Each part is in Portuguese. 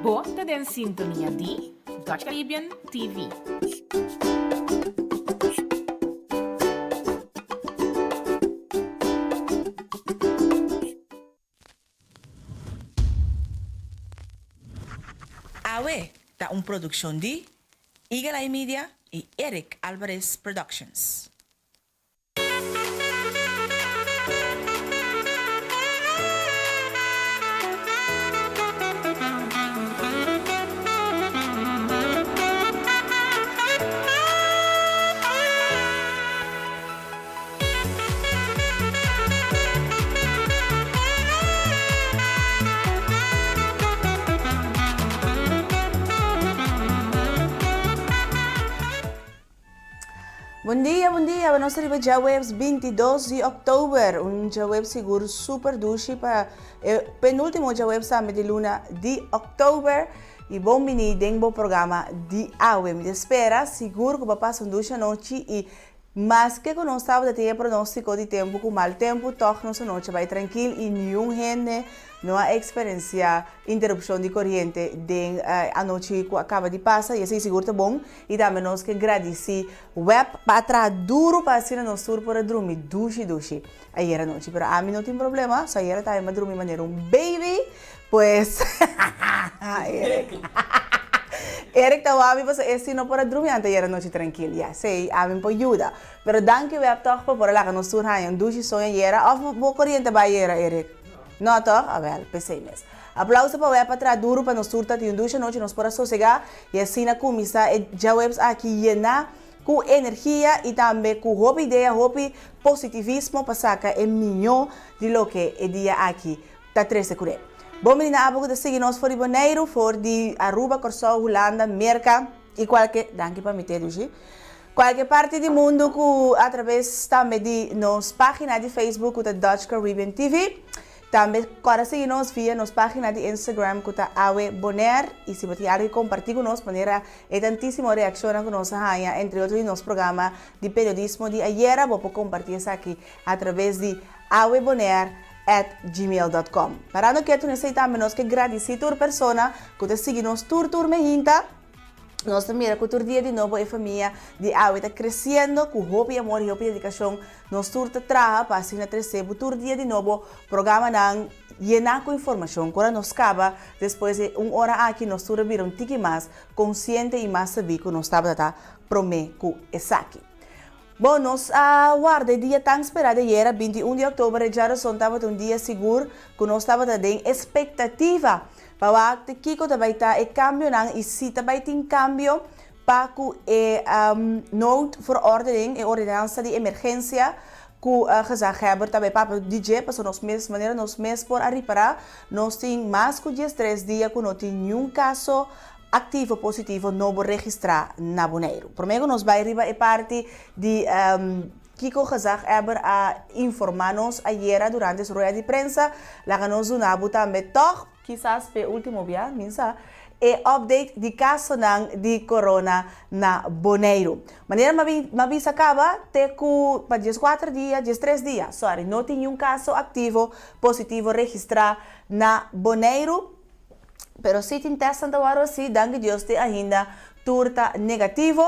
Bota den sintonia di Dutch Caribbean TV. Awe, da production di Eagle Eye Media e Eric Alvarez Productions. Bom dia. Nós estamos já webs 22 de outubro, já web seguro super duche para penúltimo já web também de luna de outubro e bom mini dengo programa de AWE. Me espera seguro que vai passar ducha noite e mas que nós estava de pronóstico de tempo com mal tempo, toch nossa noite vai tranquilo e nenhum gente não há experiência interrupção de corrente de a noite que acaba de passar e assim seguro tá bom e também nós que agradecer web para trás duro para assim nós tur para dormir duche aí era noite pero a mim não tem problema só era tá dormir maneira baby pues Eric tawabi pa sa estino para dormir ante era noite tranquila. Ya, sei, amin po ajuda. Pero danke web toch pa por la que nos surja en dushi sonha era of bo corriente ba era Eric. No toch? A ver, pensei mes. Aplauso pa web para duro para nos surta ti dushi noite nos para sossegar e assim na comisa já webs aqui llena com energia e também com hope ideia, hope positivismo para sacar o melhor de lo que é dia aqui. Tá 13 curé. Bom menina, abo de seguir nós for de Bonaire, for de Aruba, Corsol, Holanda, Merca e qualquer, danke para me ter hoje. Qualquer parte do mundo que através também de nossa página de Facebook da Dutch Caribbean TV. Também para seguir nós via nossa página de Instagram que tá Awe Bonaire e se você quer compartilhar com nós maneira é tantíssima reação com nossa rainha entre outros nosso programa de periodismo de ayer, vou compartilhar isso aqui através de Awe Bonaire @gmail.com. Para no que tu necessitamos nós que agradecer a persona que te sigue nos tur me hinta. Nós também que o dia de novo a família de Awe está crescendo com hope e amor e hope e dedicação. Nós tur te traga para assim na terceiro tur dia de novo programa não llenar com informação. Quando nos acaba depois de hora aqui nós tur vir tiki mais consciente e mais saber que nós estava tá prome com essa aqui. Bom, nós aguarda o dia tão esperado era 21 de outubro, já estava um dia seguro, que nós estava em expectativa para que Kiko também está em cambio e se também tem cambio para que note verordening e ordenança de emergência que gezegd hebben, também para DJ, para nós mesmos maneira nós mesmos por reparar, nós temos mais que 3 dias que não tem nenhum caso ativo positivo novo registrar na Bonaire. Por meio nós vai arriba a parte de Kiko gezegd hebben a informar-nos ayer durante a rueda de prensa, lá que nós unamos também toch, quizás pe último dia, minsa, e update de caso de corona na Bonaire. Maneira mabisa acaba te que para 4 dias, 3 dias, sorry, não tem nenhum caso ativo positivo registrar na Bonaire. Pero si te testan de waro si, danke Dios te ainda turta negativo.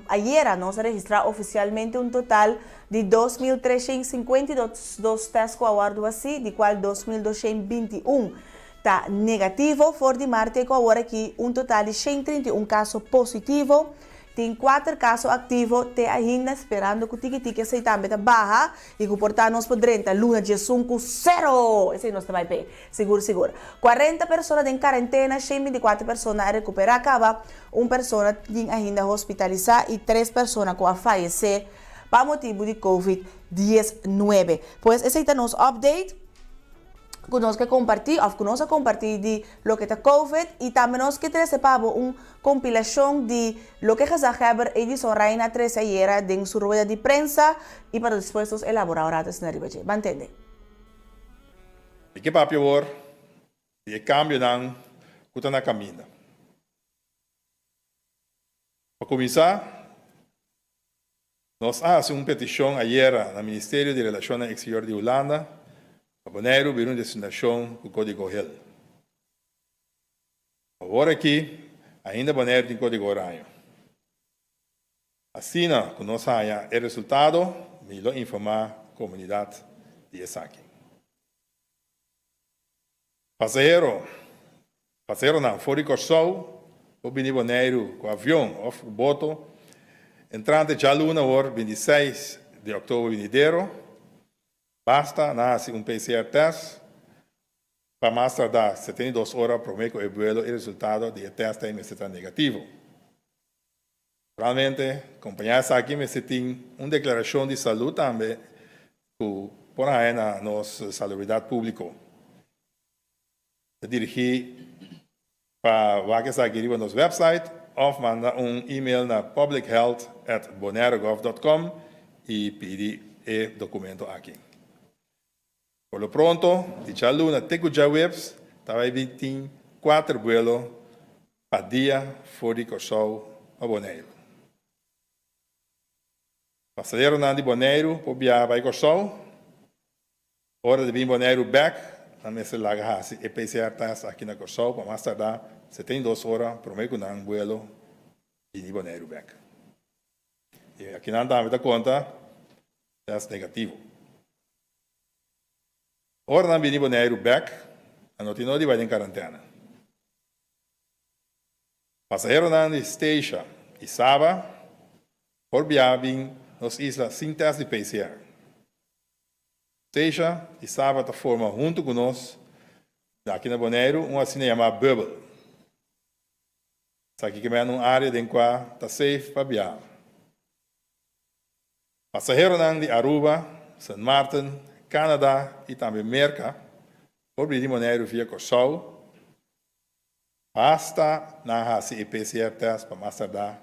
Ayer nos registrado oficialmente un total de 2.352 testes que aguardo assim, de qual 2.221 está negativo. For de Marte que agora aqui um total de 131 casos positivos. Tem 4 casos ativos, te ainda esperando que o tique se também baja e que portanto nós podremos luna de 5-0. Esse nós vai bem, seguro. 40 pessoas em quarentena, 124 pessoas a recuperar, acaba uma pessoa tem ainda hospitalizada e 3 pessoas que a falecer por motivo de COVID-19. Pois esse é o nosso update. Conosco compartilhar, ou conosco compartilhar de lo que está COVID e também nós que recebemos uma compilação de lo que gezegd hebben edição Reina 13 ayer de sua rueda de prensa e para depois nós elaborar oradas na riba. ¿Me entende? E que papo hoor, e cambio não, que está na caminho. Para começar, nós fazemos uma petição ayer no Ministério de Relações Exteriores de Holanda. Bonaire virou uma destinação com código HEL. Agora aqui, ainda Bonaire tem código horário. Assim, com nós haya o resultado, melhor informar a comunidade de Esaki. Passageiro não, fora de Corsol, o Bini Bonaire com avião ou o boto, entrante já luna hora 26 de outubro venidero, basta nasce PCR test para mais tardar 72 horas para o vuelo e o resultado do teste está negativo. Realmente, companhias aqui me tem uma declaração de saúde também por aí na nossa salubridade pública. Dirigir para vagas aqui no nosso website ou manda e-mail na publichealth@bonaire.gov.com e pedir o documento aqui. Por lo pronto, dicha luna tengo já webs, estava 24 vuelos para dia fora de Corsol a Bonaire. Passageiro de Bonaire, por via para Corsol, hora de vir Bonaire back, a mesa larga e PCR test aqui na Corsol, para mais tardar 72 horas, para o um vuelo de Bonaire back. E aqui não dá conta, test negativo. Ora não vim Bonaire back, a notina vai em quarentena. Passageiro de Station e Saba, por viagem nas islas sem teste de PCR. Station e Saba está formando junto com nós, aqui na Bonaire, uma assim chamada Bubble. Aqui que é uma área em que está safe para viajar. Passageiro de Aruba, St. Martin, Canadá e também Merca, por vir Bonaire via Corsol, basta na e PCR test para mais tardar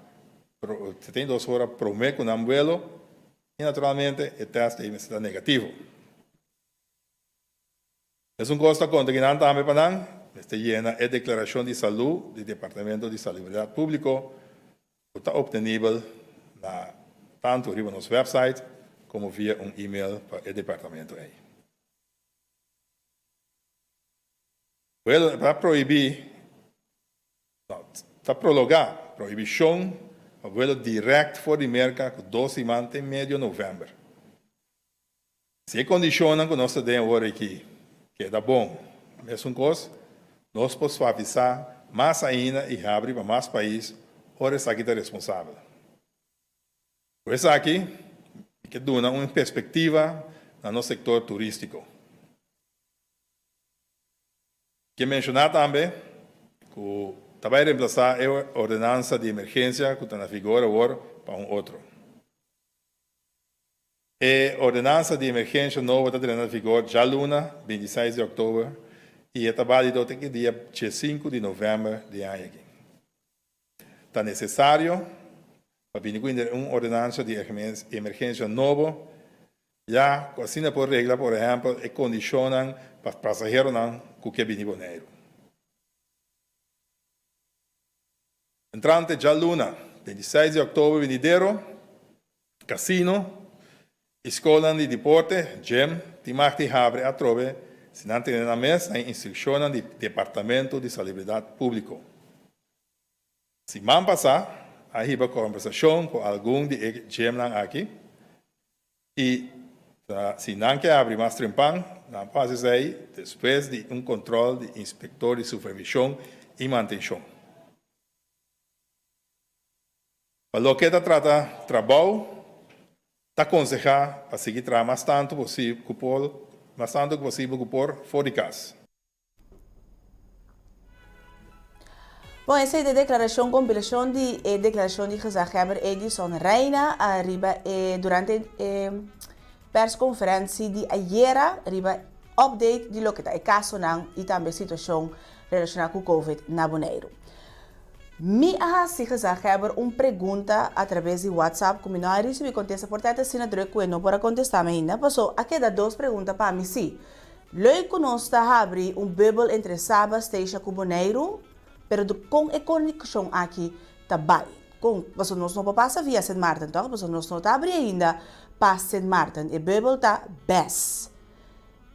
72 horas para o vuelo e naturalmente o teste está negativo. É coisa conta que não também para não, está llena a declaração de saúde do Departamento de Salubridade Pública, que está obtenível tanto no nosso website como via e-mail para o departamento aí. Para proibir, para prolongar a proibição, o vuelo direto fora de Merca com 12 semanas em meio de novembro. Se condiciona que nós temos agora aqui, que é bom, mesmo coisa, nós podemos avisar mais ainda e abrir para mais países, ora está aqui responsável. Por isso aqui, que dá uma perspectiva no nosso setor turístico. Que mencionar também que vai reemplazar a ordenança de emergência que está na vigor agora para outro. A ordenança de emergência nova está na vigor já luna, 26 de outubro, e está válido até o dia 5 de novembro de ano. Está necessário para vir uma ordenança de emergência nova, já assim por regra, por exemplo, e condicionam para passageiros que vêm Bonaire. Entrante já luna, 26 de outubro venidero, casino, escola de deporte, gym, timarte abre a trove, se não tem na mesa, instrução do Departamento de Salubridade Pública. Se man passar, aí vai conversação com algum de gym aqui, e se não quer abrir mais trempão, não faz aí, depois de controle de inspector de supervisão e manutenção. Para o que trata trabalho, está aconselhar para seguir trabalhando mais tanto possível por fora de casa. Bom, essa é a declaração, compilação de declaração de gezagheber Edison Reina arriba durante a persconferência de ayer, arriba update de lo que está o caso e também a situação relacionada com o Covid na Bonaire. Me se gezagheber pergunta através de WhatsApp, como não recebi contesta, portanto, se não trouxe não para contestar ainda, passou a queda duas perguntas para mim, sim. Logo nós está abrir bubble entre Saba, Station e Bonaire, pero com a conexão aqui está bem. Passou nós não passa via St. Martin, então, passou nós não está abrir ainda para St. Martin, e bubble está best.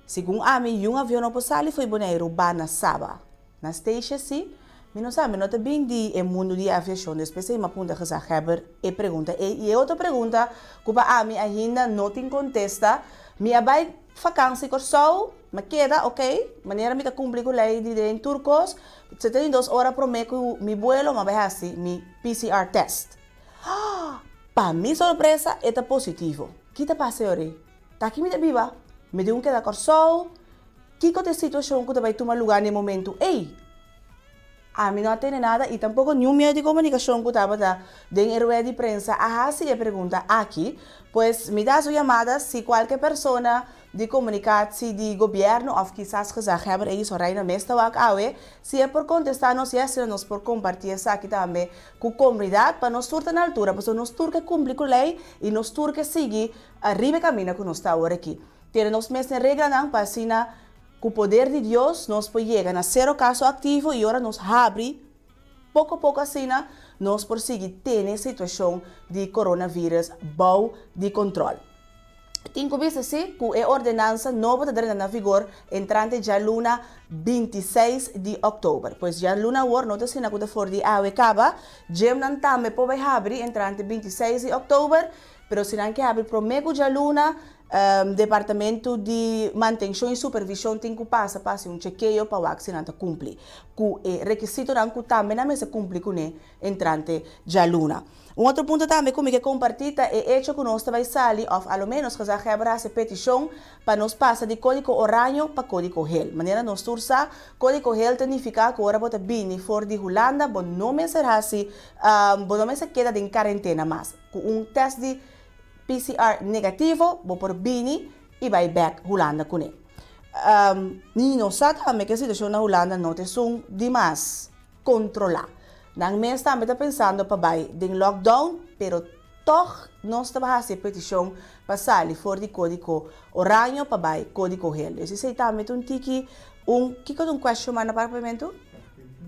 Segundo a mim, avião não passou ali foi Bonaire, na Saba. Na Station, sim. Mi não sabe, não te bem de o mundo de aviação, depois uma pergunta que se Heber e pergunta. E outra pergunta, que a mim ainda não te contesta, me vai vakantie corso, me queda, ok, maneira me te cumprir com a lei de em turcos, 72 horas por mês que mi vuelo, me vai assim, mi PCR test. Para minha surpresa, é positivo. O que te passa, Ori? Tá aqui me de viva, me deu queda corso, que é a situação que te vai tomar lugar no momento? Ei! A mim não tem nada e tampouco nenhum meio de comunicação que estava em rueda de prensa. Se a pergunta aqui, pues me dá sua chamada se qualquer pessoa de comunicação de governo ou quizás que já hebben isso aí na mesa se é por contestar nos se nos por compartilhar isso aqui também com a comunidade para nos turtar na altura, para nos turcar cumprir com a lei e nos turcar seguir arriba caminho que nós está agora aqui. Temos mesmo regra não para assinar. Com o poder de Deus, nós podemos chegar a zero caso ativo e agora nos abre, pouco a pouco assim, nós conseguimos ter a situação de coronavírus bom de controle. Tem que ver assim, que a ordenança nova está entrando em vigor entrante já luna 26 de outubro. Pois já luna agora, não está sendo que for de acaba, já não também pode abrir entrante 26 de outubro, mas se não que abre para o já luna, Departamento de Manutenção e Supervisão tem que passar chequeio para o vaccinante cumprir. Com o requisito que também na mesa cumprir com o entrante já luna. Outro ponto também que compartilha é hecho que nós vai sair, ou ao menos que já quebra essa petição para nos passar de código oranho para código gel. Maneira nós tursa código gel significa que agora bota bem fora de Holanda, bom não me será assim, bom não me se queda em quarentena mais. Com teste de PCR negativo, vou por Bini e vai back Holanda com ele. Não sabe também que a situação na Holanda não tem demais controlar. Nang mês também está pensando para vai de lockdown, pero toch nós estamos fazendo petição para sair fora de código oranho para vai código gel. Esse sei também que é question mark na pagamento?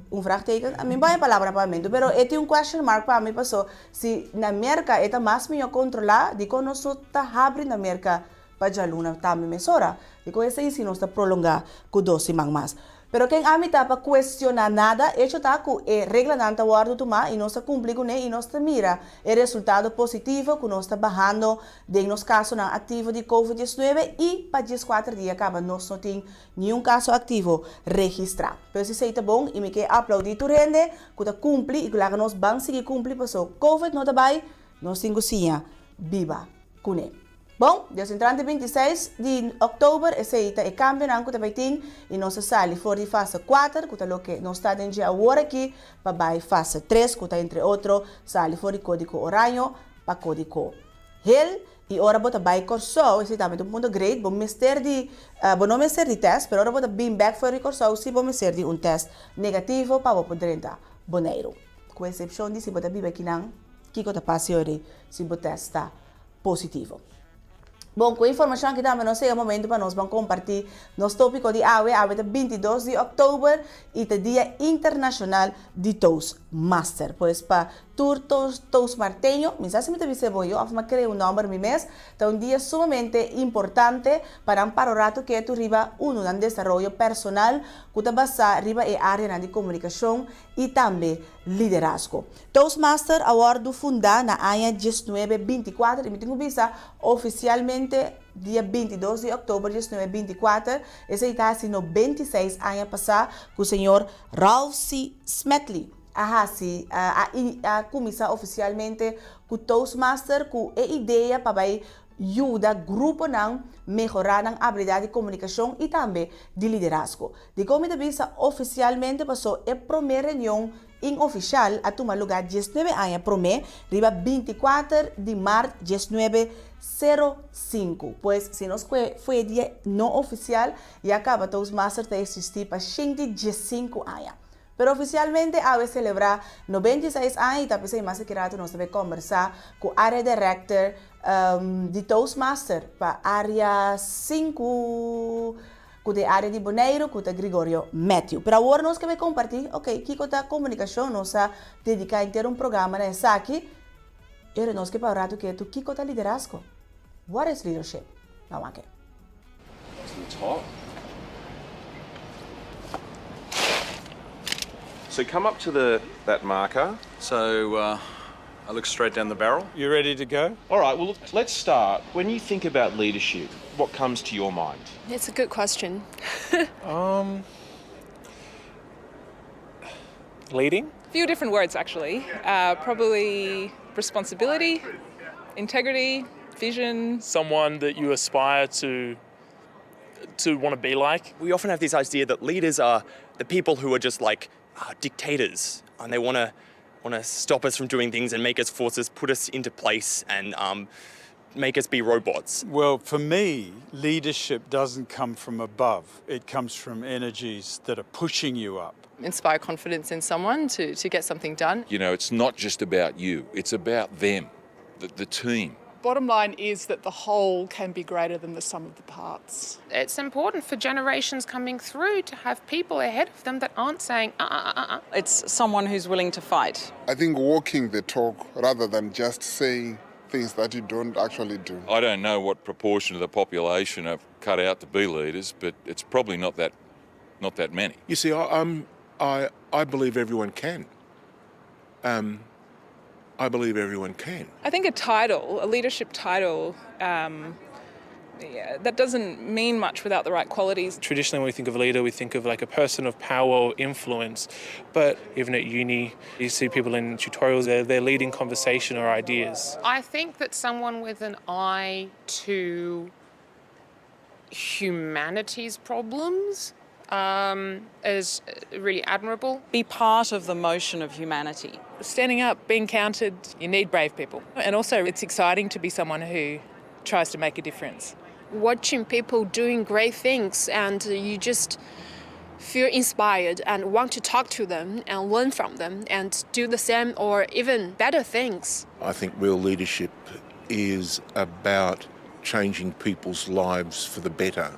Vraagteken. A mim vai a palavra para mim, pero é question mark para mim passou se na América é mais melhor controlar de quando nós está abrindo na América para já luna também mesora. De quando esse ensino está prolongar com 12 mais. Pero quem a mim tá para questionar nada, hecho tá com a regra não tá guardo tomar e nós cumprir com ele e nós mira o resultado positivo que nós está barrando de nos casos na ativo de COVID-19 e para 14 dias acaba nós não tem nenhum caso ativo registrado. Pero se está bom e me quer aplaudir tu rende que tá cumprir e que lá nós vamos seguir cumprir passou COVID não tá vai nós temos viva com ele. Bom, Deus entrante 26 de outubro, esse é o campeonato que vai ter e nós saímos fora de fase 4, que é o que nós estamos dia agora aqui, para a fase 3, que é entre outros, saímos fora de código oranho para código gel e agora bota vai corso, esse também é um ponto grande, bom mister de, não mister de teste, mas agora bota bem back fora de corso, se bom mister de teste negativo para o poder entrar boneiro. Com exceção de se bota viva aqui não, que está passando se o teste está positivo. Bom, com a informação que também não sei o momento para nós vamos compartilhar nosso tópico de AWE é 22 de outubro e é Dia Internacional de Toastmaster. Pois para Toastmarteño, me sabe se me te visse eu, eu criei número mi mês, é dia sumamente importante para o rato que tu riba um desenvolvimento personal que está basado riba a área de comunicação e também liderazgo. Toastmaster award fundada na ano 1924 e me tenho vista oficialmente dia 22 de outubro de 1924, esse está sendo 26 anos passados com o senhor Ralph C. Smetley. A começar oficialmente com o Toastmaster, com a ideia para ajudar o grupo a melhorar a habilidade de comunicação e também de liderazgo. De como de vista oficialmente passou a primeira reunião inoficial a tomar lugar 19 anos promê, riba 24 de março de 1905. Pois se nós foi dia não oficial e acaba Toastmaster a existir para 115 anos. Pero oficialmente, a celebrar 96 anos e também mais que nós vamos conversar com a área director de Toastmaster para a área 5, com a área de Boneiro, com o Gregorio Matthew. Para agora nós vamos compartilhar, que com a comunicação, nós vamos dedicar a ter programa nessa aqui. E nós vamos falar que tu que com a liderazgo. What is leadership? Não aqui. To the top. So come up to that marker. So, I look straight down the barrel. You ready to go? All right, well, let's start. When you think about leadership, what comes to your mind? It's a good question. Leading? A few different words, actually. Probably responsibility, integrity, vision. Someone that you aspire to want to be like. We often have this idea that leaders are the people who are just like dictators, and they want to stop us from doing things and make us force us, put us into place, and make us be robots. Well, for me, leadership doesn't come from above. It comes from energies that are pushing you up. Inspire confidence in someone to get something done. You know, it's not just about you, it's about them, the team. Bottom line is that the whole can be greater than the sum of the parts. It's important for generations coming through to have people ahead of them that aren't saying, It's someone who's willing to fight. I think walking the talk rather than just saying things that you don't actually do. I don't know what proportion of the population are cut out to be leaders, but it's probably not that many. You see, I believe everyone can. I believe everyone can. I think a leadership title, that doesn't mean much without the right qualities. Traditionally, when we think of a leader, we think of like a person of power or influence. But even at uni, you see people in tutorials, they're leading conversation or ideas. I think that someone with an eye to humanity's problems is really admirable. Be part of the motion of humanity. Standing up, being counted, you need brave people. And also it's exciting to be someone who tries to make a difference. Watching people doing great things and you just feel inspired and want to talk to them and learn from them and do the same or even better things. I think real leadership is about changing people's lives for the better.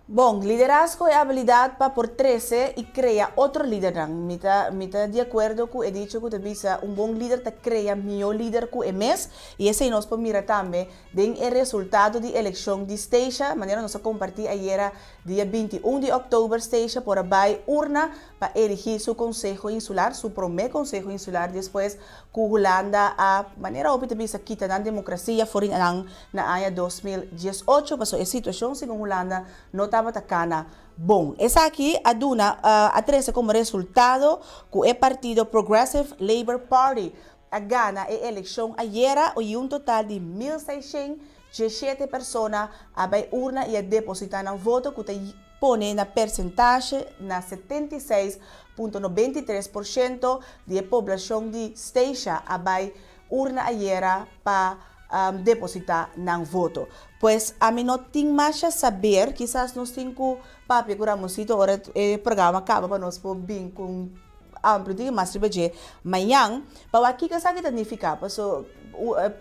Bom, liderazgo es habilidad para por 13 y crea otro líder. Mita de acuerdo con he dicho que te visa un buen líder te crea mejor líder que mes y ese nos puede mirar también den el resultado de elección de Stacia. Manera nos compartir ayer día 21 de octubre Stacia por abay urna para elegir su consejo insular, su primer consejo insular después que Holanda a manera opita visa quita la democracia forin na año 2018 pasó esa situación sin Holanda no estaba atacando. Bom, essa aqui aduna a 13 como resultado que o partido Progressive Labour Party a gana a eleição ayer e um total de 1.617 pessoas a vai urna e a depositar no voto que te pone na percentagem na 76,93% de população de Stacia a vai urna ayer para depositar no voto. Pues a mí no tengo más a saber, quizás nos tengo papi que Ramosito ahora el programa acaba para nos por bien con amplio de más trabajo mañana, para aquí que sabe significa, pues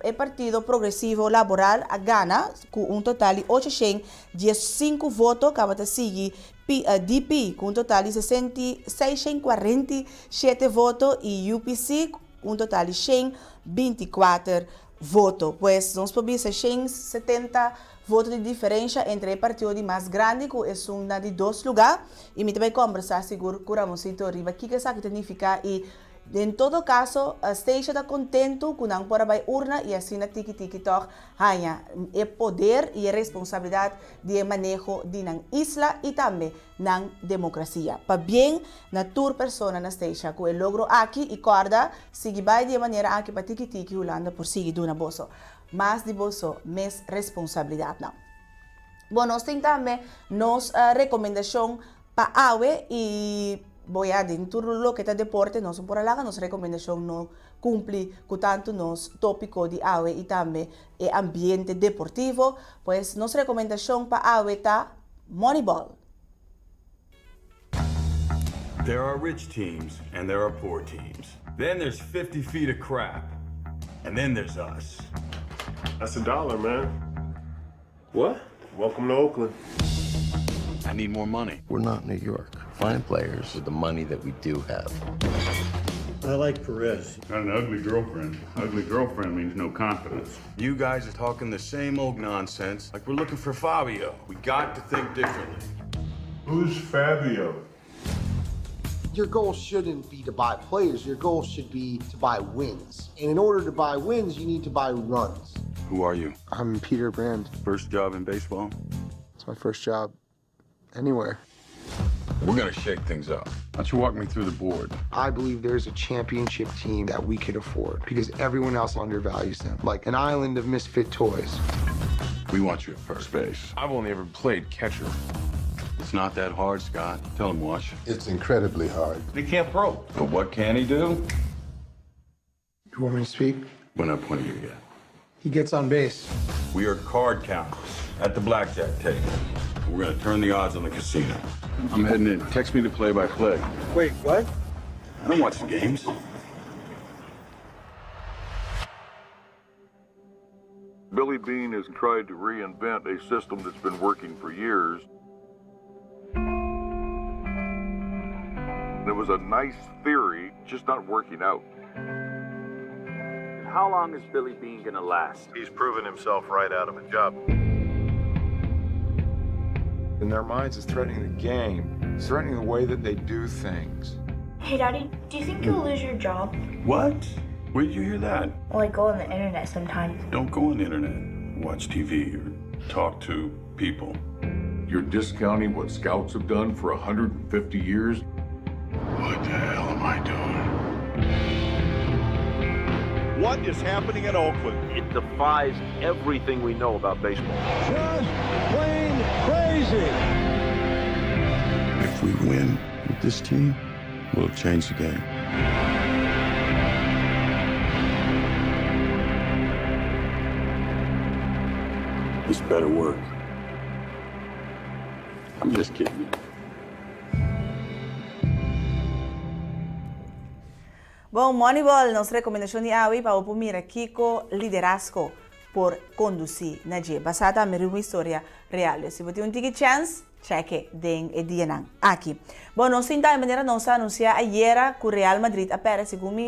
el Partido Progresivo Laboral a gana con un total de 815 votos, acaba de seguir DP con un total de 647 votos y UPC un total de 124 votos. Pues nós podemos 170 votos de diferença entre o partido mais grande, que é um de 2 lugares, e me também conversar seguro com o Ramosito Riva, que isso significa e em todo caso, esteja contento com não por vai urna e assim na tiki toch ganha o poder e a responsabilidade de manejo de na isla e também na democracia. Para bem na tour persona na esteja com o logro aqui e corda sigue vai de maneira aqui para tiki Holanda por seguir duna bosso. Mais de bosso, mais responsabilidade não. Bom, nós temos também nos recomendação para AWE e voy a dentro lo que está deporte, no son por la nos recomendación no cumple con tanto nos tópico de AWE y también el ambiente deportivo, pues nos recomendación para AWE está Moneyball. There are rich teams and there are poor teams. Then there's 50 feet of crap. And then there's us. That's $1, man. What? Welcome to Oakland. I need more money. We're not New York. Find players with the money that we do have. I like Perez. Got an ugly girlfriend. Ugly girlfriend means no confidence. You guys are talking the same old nonsense like we're looking for Fabio. We got to think differently. Who's Fabio? Your goal shouldn't be to buy players. Your goal should be to buy wins. And in order to buy wins, you need to buy runs. Who are you? I'm Peter Brand. First job in baseball? It's my first job anywhere. We're gonna shake things up. Why don't you walk me through the board? I believe there's a championship team that we can afford because everyone else undervalues them, like an island of misfit toys. We want you at first base. I've only ever played catcher. It's not that hard, Scott. Tell him, Wash. It's incredibly hard. He can't throw. But what can he do? You want me to speak? We're not pointing you yet. He gets on base. We are card counters at the blackjack table. We're gonna turn the odds on the casino. I'm heading in. Text me the play-by-play. Wait, what? I don't watch the games. Billy Beane has tried to reinvent a system that's been working for years. It was a nice theory, just not working out. How long is Billy Beane gonna last? He's proven himself right out of a job. In their minds, it's threatening the game. It's threatening the way that they do things. Hey, Daddy, do you think you'll lose your job? What? Where did you hear that? Well, I go on the internet sometimes. Don't go on the internet. Watch TV or talk to people. You're discounting what scouts have done for 150 years? What the hell am I doing? What is happening in Oakland? It defies everything we know about baseball. Just plain crazy. If we win with this team, we'll change the game. This better work. I'm just kidding you. Bom, Moneyball, nossa recomendação de hoje para o primeiro Kiko liderazgo por conduzir na G. Basada na uma história real. Se você tem um chance, cheque den e dia aqui. Bom, nós tentamos maneira nós anunciar ayer que o Real Madrid apera segundo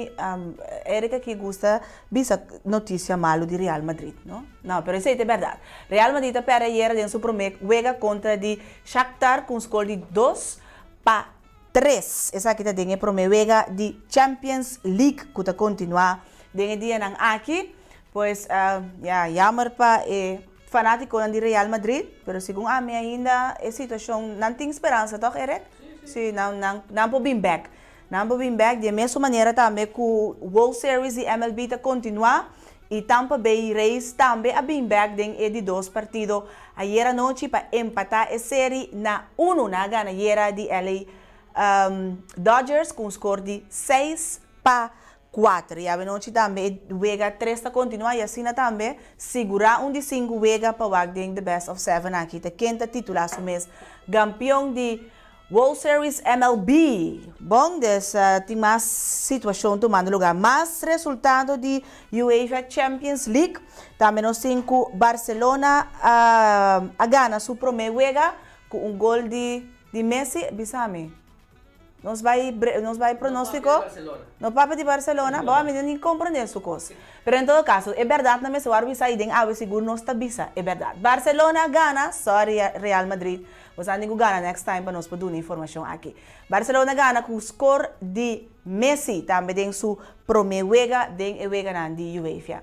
Erika que gosta bisa notícia malo de Real Madrid, não? Não, pero isso é verdade. Real Madrid apera ayer dentro do primeiro juega contra de Shakhtar com score de 2-3. Essa aqui tem a promessa de Champions League que está continuar den dia aqui, pois jammer para fanático de Real Madrid, pero segundo a mim ainda a situação não tem esperança, toch, Eric? Sim, não pode vir back. Não pode vir back de mesma maneira também que o World Series e MLB está continuar e Tampa Bay Rays também a vir back de dois partidos ayer à noite para empatar a série na 1 na ganhadora de LA Dodgers com score de 6-4. E a noite também o Vega 3 está continuar e assim também segurar de 5 Vega para o the best of 7 aqui. Tá quinta titular o mês campeão de World Series MLB. Bom, dessa tem mais situação tomando lugar. Mais resultado de UEFA Champions League. Também nós 5 Barcelona a ganha sua primeira Vega com gol de Messi. Bisame. Nós vai pronóstico? No Papa de Barcelona. Bom, a mim não compreende essa coisa. Mas em todo caso, é verdade, não me se vai sair de água seguro, não está bisa. É verdade. Barcelona ganha, sorry Real Madrid. Você não tem ganha next time para nós poder dar informação aqui. Barcelona ganha com o score de Messi, também tem sua primeira vega de UEFA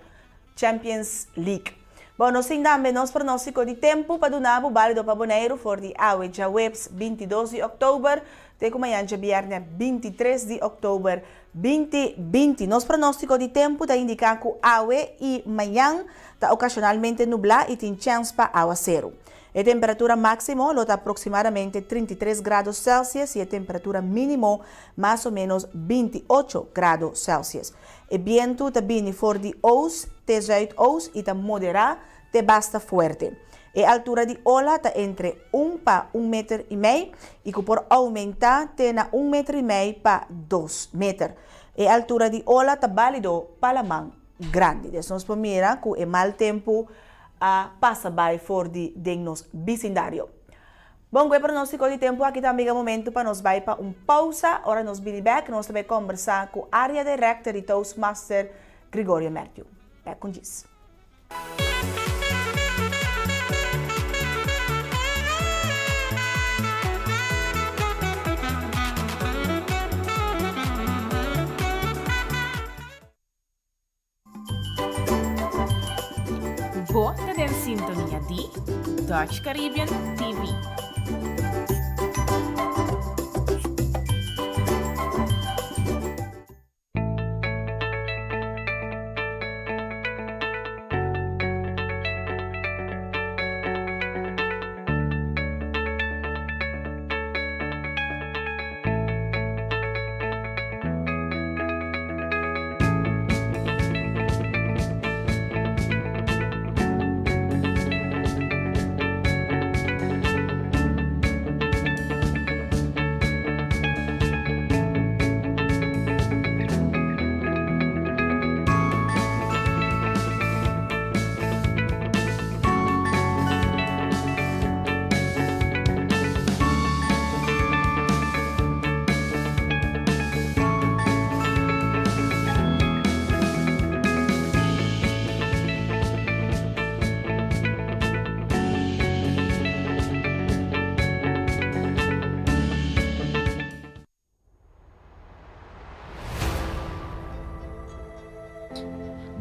Champions League. Bom, nós também nos pronóstico de tempo para dar o válido para Bonaire for de água já webs 22 de outubro. Até amanhã, viernes 23 de outubro 2020. Nos pronóstico de tempo está indicando que água e amanhã está ocasionalmente nublado e tem chance para aguacero. A temperatura máxima está aproximadamente 33 graus Celsius e a temperatura mínima mais ou menos 28 graus Celsius. O vento está vindo for de oeste, de zuidoost e está moderado, de basta forte. A altura de ola está entre 1 para 1,5 metro e que por aumentar tem 1,5 metro para 2 metros. A altura de ola está válido para a mão grande. Então, nós podemos ver que o mau tempo passa by for de nos vecindário. Bom, o pronóstico de tempo aqui também é momento para nós vai para pausa. Agora nós vamos back, nós também conversar com a área director de Toastmaster, Gregorio Mertiu. Back com isso. sintonia de Dutch Caribbean TV.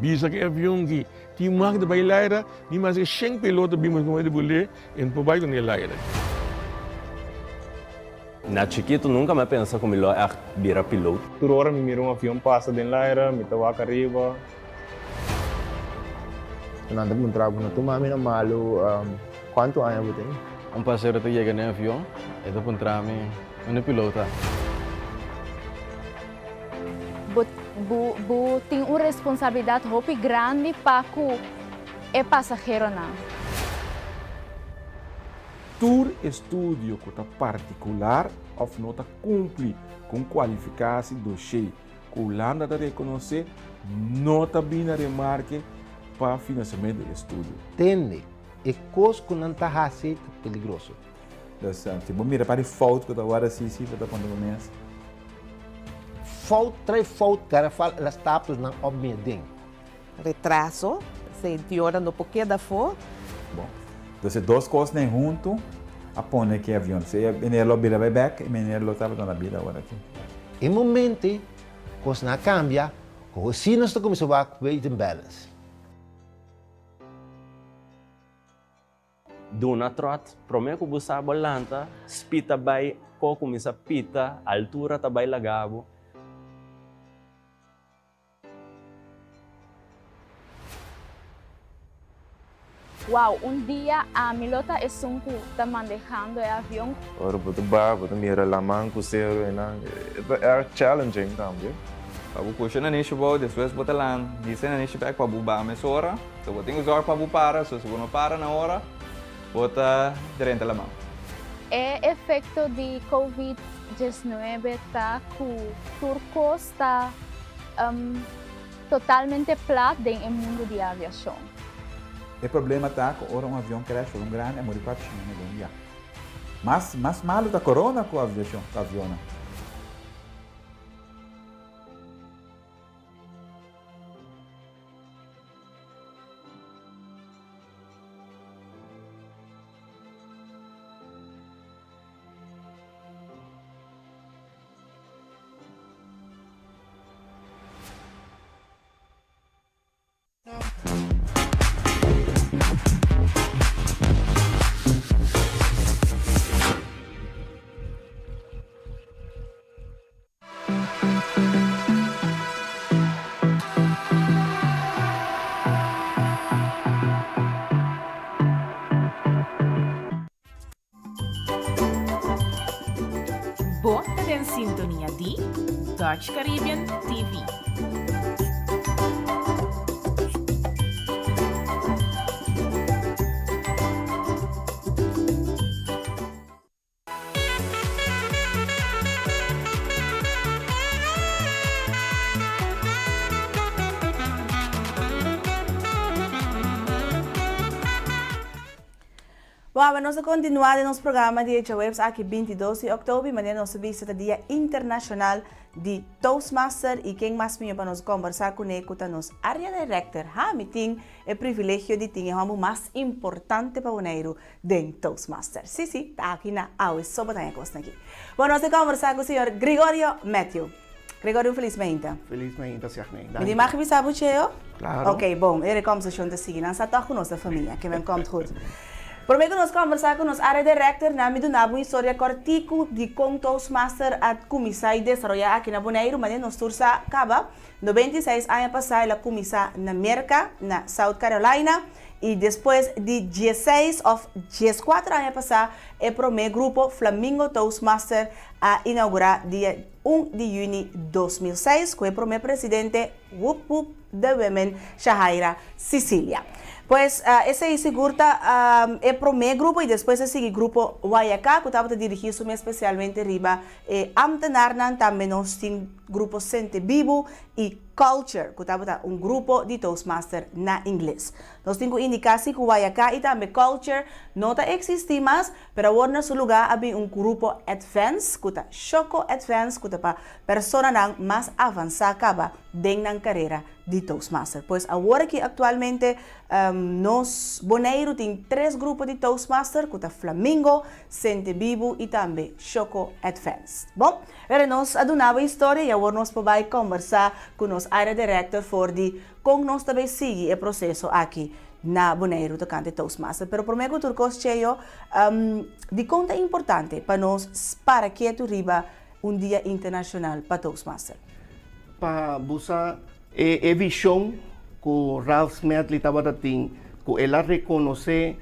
Bisa ke avião que tinha mais de bailar, ni mais que 100 pilotos vimos como ele bolé, em pobai com ele lá. Na chiquito nunca me pensa como ele é virar piloto. Toda hora me mira avião passa dentro lá, me tawa arriba. Nanda pun trabalho na tuma mina malu quanto anos você tem? Parceiro que chega no avião, é do puntrami, no pilota. Tem uma responsabilidade muito grande para o passageiro não. Todo estúdio que está particular ou não está cumpre com qualificação do cheio, que o Holanda está reconhecer, não está bem na remarque para financiamento do estúdio. Tende, é coisa que não está assim perigoso. Tipo, mira para foto que agora sim para quando começa. Três fotos que fala as tapas não obedecem. Retraso, se piora no pouquinho da foto. Bom, então duas coisas nem junto, a pôr aqui avião. Se é menino vira vai back, menino estava na vida agora aqui. Em momento, coisa não cambia, o sino está começando a weight and balance. Duna trot, promete que você a bolanta, spita vai, começa a pita, altura tá vai lagabo. Wow, dia a milota é sunku está manejando o avião. Ora, você mira lá manco zero é challenging também. Pabu puxa na nicho bo, depois bota lá, diz na nicho back pabu ba mais hora, so você tem que usar pabu para, se você não para na hora, bota direito lá mão. É efeito de COVID-19 tá com turco está totalmente plato no mundo de aviação. O problema está que ora avião crash, grande, é muito forte, né? Mas malo da corona com a aviação, com a avião. Bota em sintonia de Dutch Caribbean TV. Vamos a continuar en nuestro programa de Webs aqui 22 de outubro, mas nossa visita Dia Internacional de Toastmaster e quem mais me para nos conversar com ele é nosso área director. Me tem o privilégio de ter o mais importante para o Neiro de Toastmaster. Sim, está aqui na AUS, só para aqui. Vamos conversar com o senhor Gregorio Matthew. Gregorio, felizmente. Felizmente, Siagne. Me die mag je sabu cheo? Claro. Oké, bom. Er komt station te zien. Dan staat toch con onze familie, que men komt goed. Prometo nos conversar com nos área director na midunabo história cortico de com Toastmaster at comissão e desarrollar aqui na Bonaire, mas nos tursa acaba 96 anos passar la comissão na América, na South Carolina, e depois de 16 ou 14 anos passar, é primeiro grupo Flamingo Toastmaster a inaugurar dia 1 de junho de 2006, com o primeiro presidente Wup Wup the Women, Shahaira Sicilia. Pues esse aí segura é primeiro grupo e depois esse grupo Guayacá, que estava dirigido especialmente riba Amtenarnan, também nós temos grupo Sente Vivo e Culture, que estava grupo de Toastmaster na inglês. Nós temos indicação que Guayacá e também Culture não existe mais, mas agora no seu lugar havia grupo Advance, que está Choco Advance, que está para pessoas mais avançadas dentro da carreira de Toastmaster. Pois agora que atualmente nós Bonaire tem 3 grupos de Toastmaster, que está Flamingo, Sente Vivo e também Choco Advance. Bom, nós adunava a história e agora nós vamos conversar com nosso área director for de como nós também seguir o processo aqui na Bonaire do Cante Toastmaster. Pero primeiro turcos cheio de conta importante para nós para que tu riba dia internacional para Toastmaster. Para buscar a visão que o Ralph Smedley estava tendo, que ela reconhece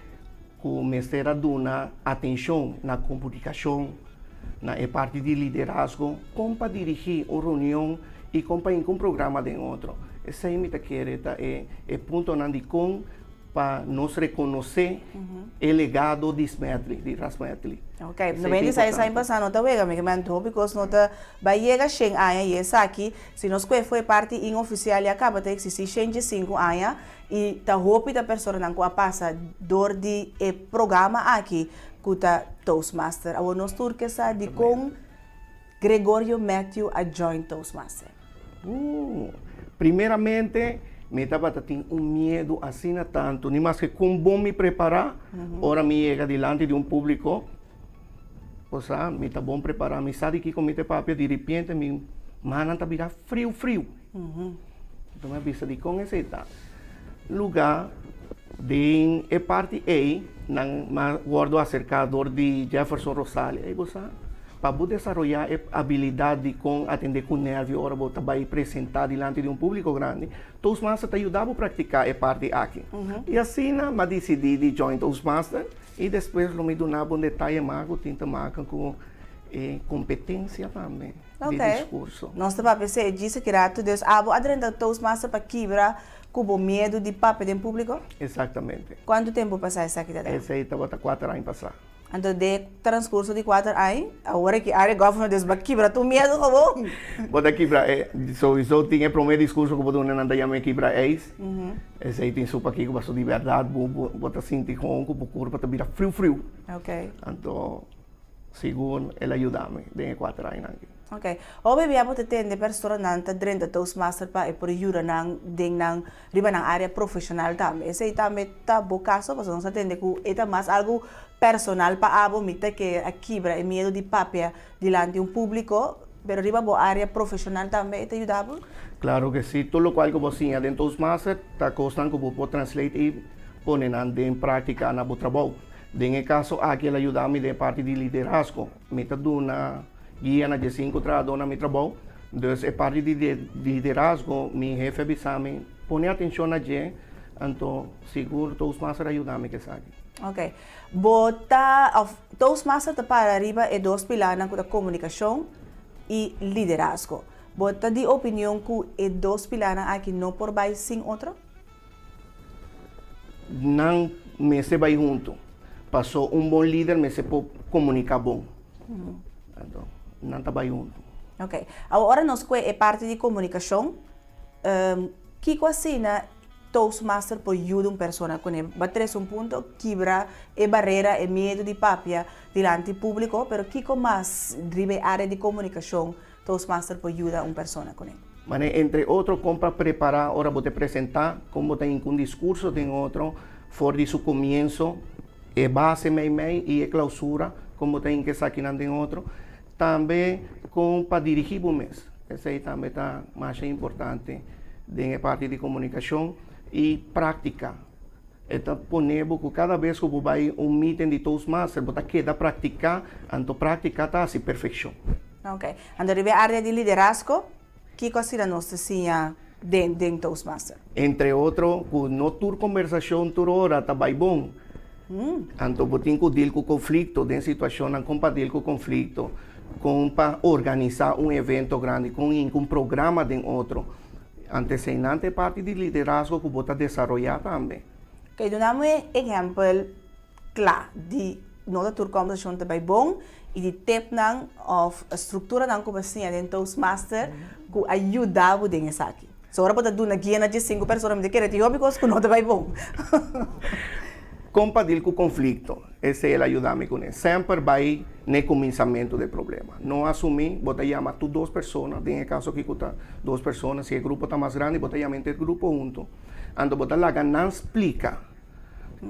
que o mestre dá atenção na comunicação, na parte de liderazgo, como para dirigir uma reunião e como para um programa de outro. Essa é a minha querida, é ponto onde com para nós reconhecer o legado de Smedley, de Ralph Smedley. Ok, 96 anos passando, não está vendo, me mandou, porque não está, vai chegar 100 anos, e essa aqui, se nós foi parte oficial, e acaba de existir 105 anos, e está roupa da pessoa não passa dor de programa aqui, que está Toastmaster. Agora nós turcos de com Gregorio Matthew a join Toastmaster. Primeiramente, me estava tendo medo assim tanto, nem mais que como bom me preparar, ora me chega diante de público, pois me está bom preparar, me sabe que comete papel, de repente me manda a virar frio. Então me avisa de com esse lugar de parte A, na guardo acercador de Jefferson Rosales, aí você para desenvolver a habilidade com atender com nervio, ora você vai apresentar diante de público grande, Toastmaster te ajudava a praticar a parte aqui. E assim, eu decidi de join Toastmaster e depois eu me donava detalhe mais, tinta marca com competência também de discurso. Nós também disse que era tudo isso, adrendo Toastmaster para quebrar com medo de papel em público? Exatamente. Quanto tempo passou essa aqui? Essa aí estava 4 anos passar. Então, de transcurso de 4 anos, agora que a área government vai quebrar tu medo, como? Pode quebrar, só tinha o primeiro discurso que você não anda quebrar ex. Esse aí tem sopa aqui que passou de verdade, você sentir com o corpo para virar frio. Ok. Então, segundo, ele ajuda-me, de 4 anos aqui. Ok. O bebê a bote tende pessoa nanta dentro do Toastmaster pa e por jura nang ding nang riba nang área profissional também. Esse também tá bom caso, porque nós atende que é mais algo personal para abo mita que a quebra e medo de papel diante de público, pero riba bo área profissional também te ajudava? Claro que sim, tudo o qual que você tinha dentro do Toastmaster, tá costando que você pode translate e pôr em prática na trabalho. Nesse caso, aqui ele ajuda-me de parte de liderazgo, meta na guia na G5 na meu trabalho. Então, a parte de liderazgo, meu chefe avisa-me, põe atenção na G, então, seguro, Toastmaster ajuda-me que sabe. Ok. Toastmaster para arriba é 2 pilares da comunicação e liderazgo. Bota de opinião que é 2 pilares aqui não por baixo sem outro? Não me se vai junto. Passou bom líder, me se pode comunicar bom. Então, não está junto. Ok. Agora nós é parte de comunicação. Que coisa Toastmaster pode ajudar uma pessoa com ele? Bater ponto, quebrar a barreira, o medo de papia diante do público, mas que mais drive área de comunicação Toastmaster pode ajudar uma pessoa com ele? Mas, entre outros, como para preparar, agora vou te apresentar, como tem discurso, tem outro, fora de seu começo, a base meio e a clausura, como tem que sair em outro. Também para dirigir o mês. Essa aí também está mais importante da parte de comunicação e prática. Então, ponemos que cada vez que você vai meeting de Toastmasters, você queda praticar, então prática está assim perfeição. Ok. Então, a área de liderazgo, que coisa nós tinha dentro do Toastmaster? Entre outros, no tur conversação, tur hora, está bem bom. Então, você tem que deal com conflito, dentro da situação, não compartilhar com conflito, para organizar evento grande, com um programa de outro. Antecedente parte de liderazgo que você desenvolver também. Ok, damos um exemplo claro de nossa tur conversação também bom e de tempo of a estrutura não como assim dentro do Toastmaster que ajuda a dingen aqui. So ora pode dar guia de 5 pessoas me querer te hobby coisa que não também bom. Compartilhar com conflito, esse é ajuda-me com isso. Sempre vai no começamento do problema. Não assumir, você chama tu 2 pessoas, tem caso que está 2 pessoas, se o grupo está mais grande, você chama o grupo junto. Então você lá não explica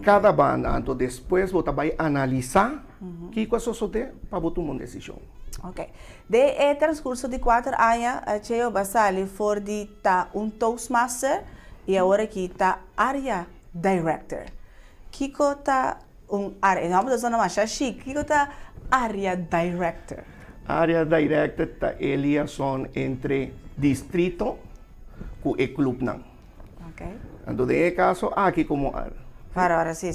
cada banda, então depois você vai analisar que coisa sucede para você tomar uma decisão. Ok. De transcurso de 4 anos, a Cheo Basali for de Toastmaster e agora aqui está Area Director. Kiko tá área, não vamos dizer mais chique. Kiko tá Area Director. Area Director tá a liação entre distrito com o clube não. Ok. Então, nesse caso, aqui como Para sim,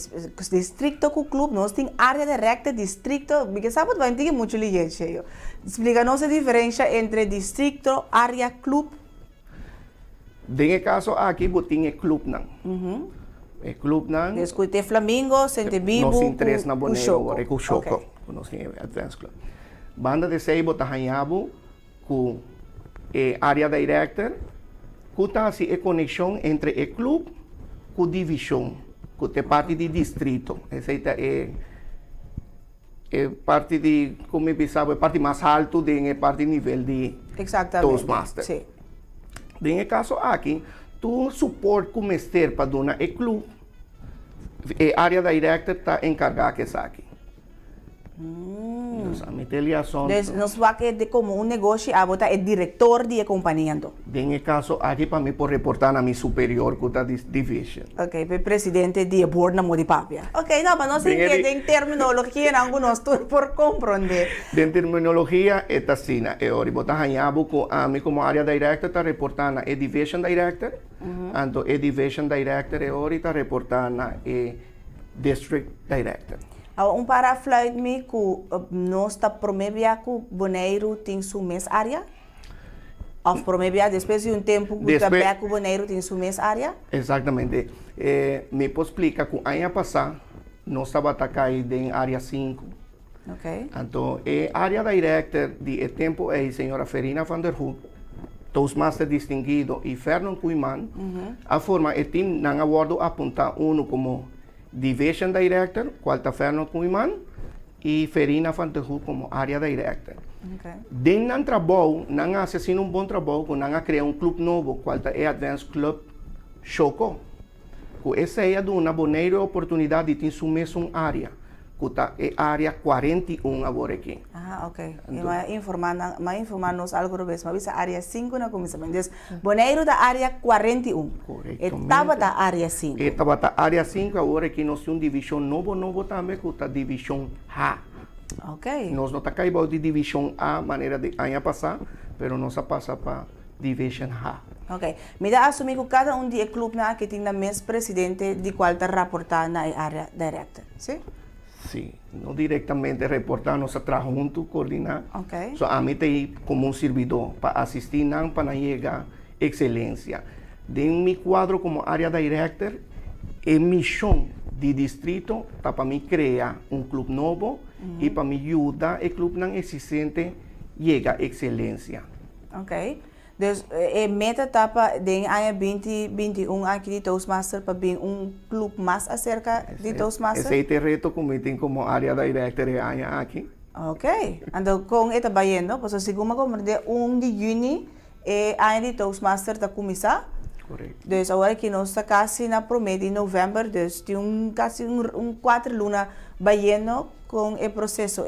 distrito com o clube, nós temos área directa, distrito, porque sabe vai ter muito ligeiro, cheio. Explica-nos a diferença entre distrito, área, clube. Nesse caso, aqui você tem o clube não. O clube não. Escute Flamengo, Sente Bibo, nós interessa na boneco, com o Choco, nós temos Advance Club. Banda de sei você hanhabo com área director, que tá assim a conexão entre o clube com a divisão. Que é parte de distrito. Essa é parte de, como eu pensava, é parte mais alta de parte de nível de Toastmaster. Sim. Nesse caso aqui, tu suporte como mestre para donar o clube, a área director está encarregada disso aqui. Nós vamos de como negócio, a botar é diretor de companhia. Nesse caso aqui, para mim, por reportar a meu superior que está division. Ok, presidente de board na Modipapia. Ok, não, mas nós entendemos em terminologia, não nós por compreender. De terminologia, é assim, eu vou estar ganhando a mim como área director, está reportando a division director, então a division director está reportando a district director. Para falar me que nós está promovendo que o Bonaire tem sua mesma área? Ou promovendo depois de tempo que o Bonaire tem sua mesma área? Exatamente. Me posso explicar que ano passado nós estávamos atacando em área 5. Ok. Então, a área director de tempo é a senhora Ferina van der Hoek, Toastmaster distinguido e Fernando Kuiman. A forma o time não abordo apontar como Division Director, qual está Fernando Kuiman, e Ferina van der Hoek como área director. Okay. Dentro do trabalho, não há bom trabalho, não há criar clube novo, qual está o Advanced Club Choco. Essa é uma boa oportunidade de ter sua mesma área, que está a área 41 agora aqui. Ah, ok. Mas informar-nos algo sobre isso. Mas a área 5 não começa bem. Bonaire da área 41. Estava da área 5. Estava da área 5, agora aqui nós temos divisão novo também, que está divisão A. Ok. Nós não estamos caindo de divisão A, maneira de ano passado, mas nós passamos para divisão A. Ok. Me dá assumir que cada dia clube que tem o mesmo presidente de qual está raportado na área directa, sim? Sim, não diretamente reportar, nós trabalhamos junto, coordenar. Ok. So, a mim tem como servidor para assistir, não para chegar excelência. Dentro do meu quadro como área director, a missão de distrito está para mim criar clube novo e para me ajudar o clube não existente chegar à excelência. Ok. Dus a meta etapa de ano 2021 aqui de Toastmaster para vir clube mais acerca de Toastmaster? Esse é o reto que eu tenho como área director de ano aqui. Ok. Então, com esta bayendo, pues seguro como de 1 de junho, ano de Toastmaster está começar. Correto. Dus agora que nós está quase na promedio de novembro, dus tem quase 4 lunas bayendo com o processo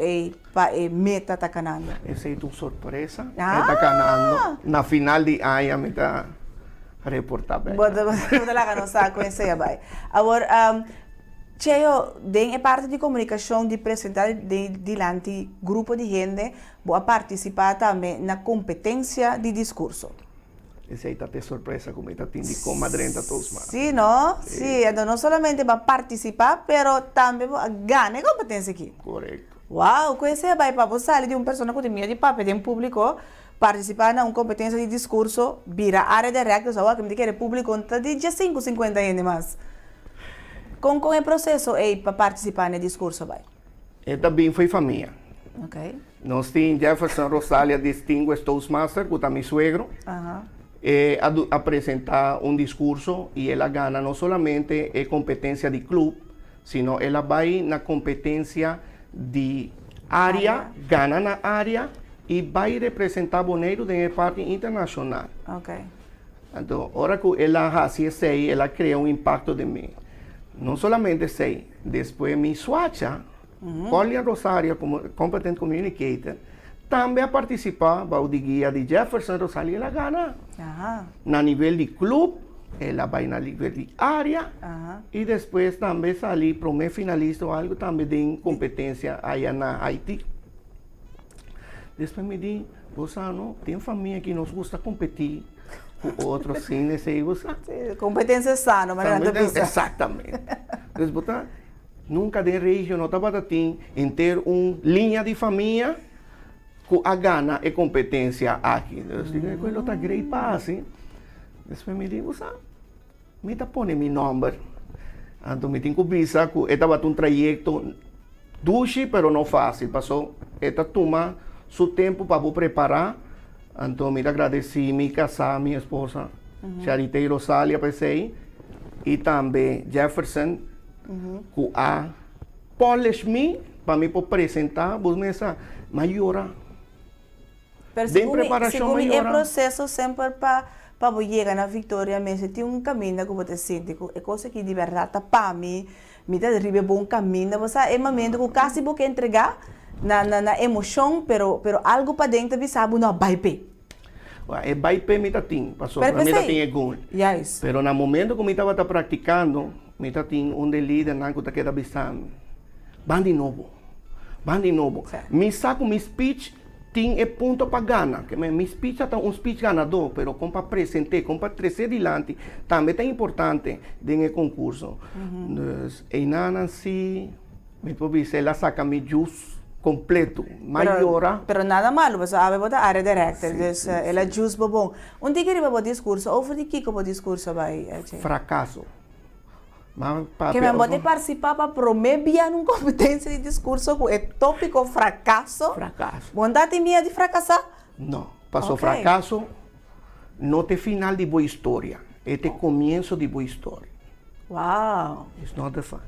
para a meta tá canando? Essa é uma surpresa. Está canando. Na final de ano, me está reportando. Bota lá que não sabe conhecer vai. Agora, Cheio, é parte de comunicação de apresentar diante grupo de gente, vou participar também na competência de discurso. Essa aí está de surpresa como está tendo com Madrenta Toastmasters. Sim, não? Sim, então não somente vai participar, mas também vai ganhar competência aqui. Correto. Uau, conhecer vai para você de uma pessoa que tem medo de papel de um público, participar na competência de discurso, vira área de recto, só que me quer público de 50 anos mais. Com o processo para participar no discurso vai? Também foi família. Ok. Nós temos Jefferson Rosalia Distinguished Toastmaster, que é meu suegro. Apresentar um discurso e ela ganha não somente a competência de clube, sino ela vai na competência de área, ganha na área e vai representar Bonaire na parte internacional. Ok. Então, agora que ela faz isso, ela cria um impacto de mim. Não somente sei, depois me swatcha, Colin Rosario como Competent Communicator, também a participar do guia de Jefferson Rosario, ela ganha. Na nível de clube, ela vai na nível de área, e depois também sair para o finalista ou algo também de competência aí na Haiti. Depois me diz, você não tem família que nos gusta competir. Outros sim, nesse usa. Competência sana, mas não é exatamente. Então, nunca de região não estava em ter uma linha de família com a gana e competência aqui. Eu digo, aquilo está great para assim. Depois me digo, me está pondo meu nome. Então, me tenho que avisar que estava um trajeto duro, mas não fácil. Passou, esta toma seu tempo para preparar. Então, me agradeci, me casar, minha esposa, Charité Rosalia, pensei, e também Jefferson, que a polish-me para me apresentar, você essa maior. Bem preparação maior. É processo sempre para chegar na vitória, mas tem um caminho que você sente, é coisa que de verdade para mim, me dá de bom caminho, você é um momento que quase você entregar, na emoção, pero algo para dentro de sabe não vai pe. É vai pe me tatin, passou para mim tatin é gol. Yes. Pero na momento que me estava praticando, me tatin de líder na que queda bisando. Bandi novo. Me saco meu speech tem ponto para ganhar, que meu speech é um speech ganador, pero como para apresentar, como para trazer adiante, também é importante no concurso. E nada assim, me pode dizer, ela saca me jus completo, maior. Pero nada malo, você sabe botar área director, dus ela jus bom. Onde que ele vai discurso? Over de que o discurso vai? Fracasso. Que me pode participar para promover uma competência de discurso com o tópico fracasso. Bondade tem medo de fracassar? Não, passou fracasso, não tem final de boa história, é o começo de boa história. Wow. It's not the fun.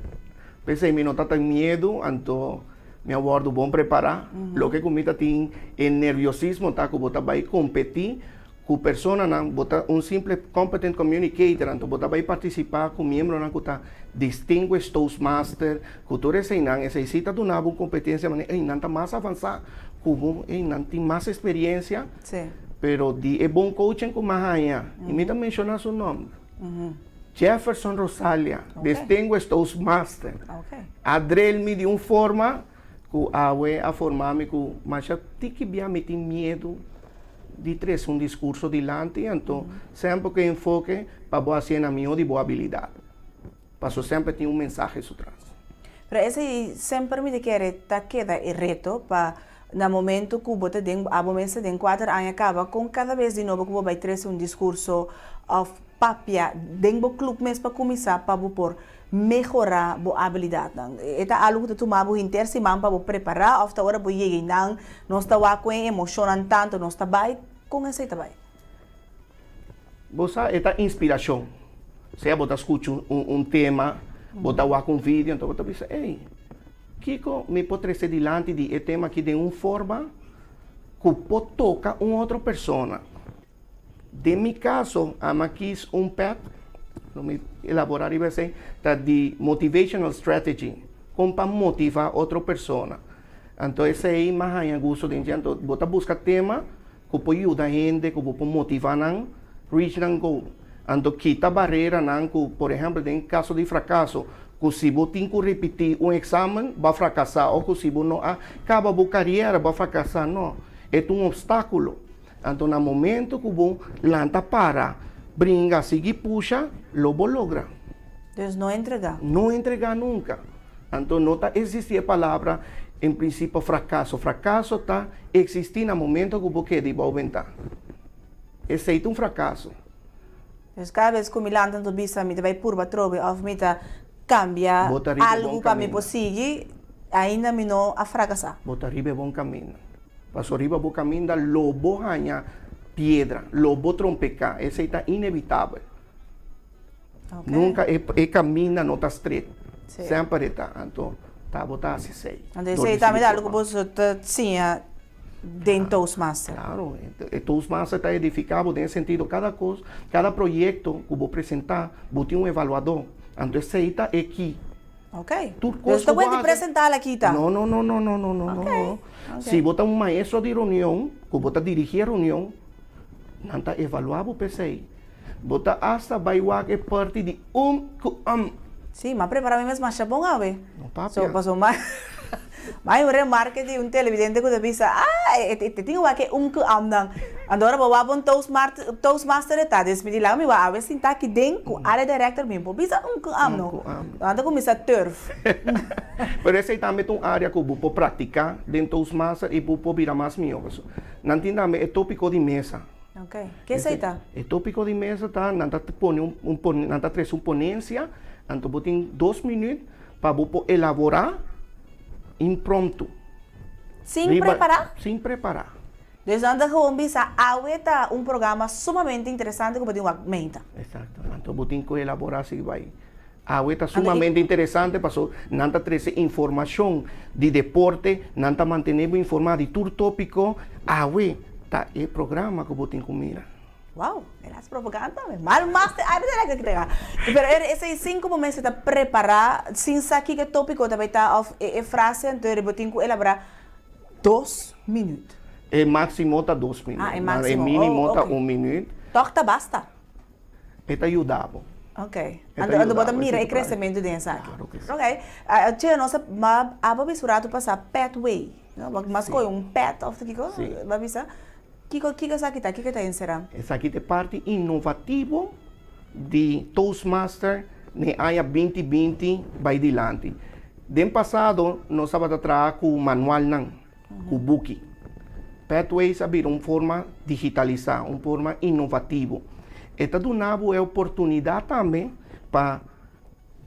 Pensei, me não está tão medo, então me abordo bom preparar. Lo que comigo tem é nerviosismo, tá? Que você vai competir com pessoa, não, você um simples competent communicator, então você vai participar com membro não que está distinguished Toastmaster, que tu não necessita de uma boa competência, mas não está mais avançado, como não tem mais experiência, pero é bom coaching com mais ainda. E me também menciona seu nome. Jefferson Rosalia, distinguished Toastmaster. Adrel-me de uma forma que a formar-me com, mas eu tenho que me ter medo de trazer um discurso adiante, então sempre que enfoque para fazer a minha de boa habilidade. Para sempre ter mensagem por trás. Pero esse sempre me quer queda o reto para no momento que você tem a momento de 4 anos acaba com cada vez de novo que você vai trazer um discurso of papia dentro do clube mesmo para começar para por melhorar a habilidade. É algo que tu tomava inteira semana para preparar, ou hora para chegar não está com emoção tanto, não está bem com esse trabalho. Você é inspiração. Se você escuta um tema, você vai com um vídeo, então você pensa, ei, Kiko me pode trazer diante de tema que de uma forma que pode tocar uma outra pessoa. De meu caso, eu quis pet, não me elaborar e vai ser, de motivational strategy, como para motivar outra pessoa. Então, esse aí mais aí gosto de gente. Então, bota buscar tema que pode ajudar a gente, que pode motivar a reach the goal. Então, quita barreira, que, por exemplo, em caso de fracasso, que se você tem que repetir exame, vai fracassar, ou que se você não acaba a carreira, vai fracassar, não. É obstáculo. Então, no momento que você lanta para, brinca, sigue, puxa, logo logra. Então, não entregar. Não entregar nunca. Então, não existe a palavra, em princípio, fracasso. Fracasso está existindo no momento que você deve aumentar. Esse é um fracasso. Então, cada vez que me lanta do bisa, me vai purba trobe, ou me cambia algo para me conseguir, ainda me não a fracassar. Bota arriba bom caminho. Passou arriba bom caminho, da lobo ganha pedra, lobo trompecar. Esse está inevitável. Okay. Nunca é caminho, não está estreito. Sempre está. Então, tá botar assim sei. Então, esse também dá algo que você tinha dentro Toastmaster. Claro, Toastmaster está edificado nesse sentido. Cada coisa, cada projeto que vou apresentar, vou ter um avaliador. Então, esse aí está aqui. Ok. Você pode apresentar aqui, tá? Não. Okay. Se você é um maestro de reunião, que você dirigir a reunião, não está evaluado para esse aí. Você hasta vai é parte de Sim, mas preparar mesmo mais bom, sabe? Não, papi. So, passou mais um remarketing, um televidente que pensa, tenho aqui que amdang. Agora vou abon Toastmaster tá, despedir lá, me vai a ver se tá aqui dentro, área director mesmo, bisa que amno. Anda começa turf. Pero esse também é uma área que eu vou praticar dentro do Toastmaster e vou virar mais meu. Não entendo, é tópico de mesa. Ok. Que é tá? É tópico de mesa, tá? Não tá traz uma ponência. Então, eu tenho 2 minutos para elaborar impromptu. Sem preparar? Sem preparar. Então, anda com um programa sumamente interessante que eu tenho uma mente. Exato. Então, eu tenho que elaborar assim, vai. Está sumamente interessante, porque não traz informação de deporte, não mantenemos informado de todo tópico. Tá é programa que eu tenho que mirar. Wow, eras propaganda, mal master, área que tenha. Pero esses 5 momentos para preparar, sem saber que tópico também está a frase anterior, eu tenho que elaborar 2 minutos. É máximo tá 2 minutos. É máximo. É mínimo tá 1 minuto. Toca basta. Está ajudado. Ok. Ando bota mira e crescimento dessa aqui. Claro que sim. Ok. Tia nossa, mas aba bisurado passar pathway, não? Mas coi path of the kiko, vai bisa. O que essa aqui tá? O que está em será? Essa aqui é parte inovativa de Toastmaster na área 2020 vai dilante. No passado, nós estávamos atrás com o manual, com o book. Pathways abrir uma forma digitalizada, uma forma inovativa. Esta do Nabo é a oportunidade também para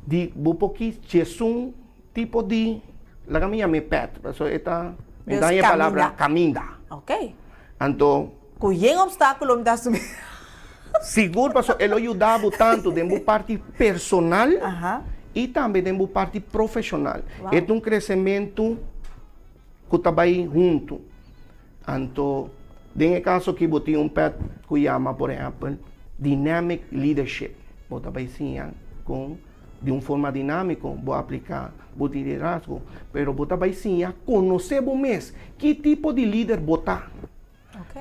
um tipo de, lá me chama path, esta me dá a palavra caminho. Ok. Então, cuyen obstáculo me dá assumir. Seguro, porque ele ajudava tanto dentro da parte personal e também dentro da parte profissional. É um crescimento que está aí junto. Então, no caso que você tem um pet que chama, por exemplo, Dynamic Leadership. Você vai ensinar de uma forma dinâmica, vou aplicar o liderazgo, mas você vai ensinar conhecer o mês, que tipo de líder botar.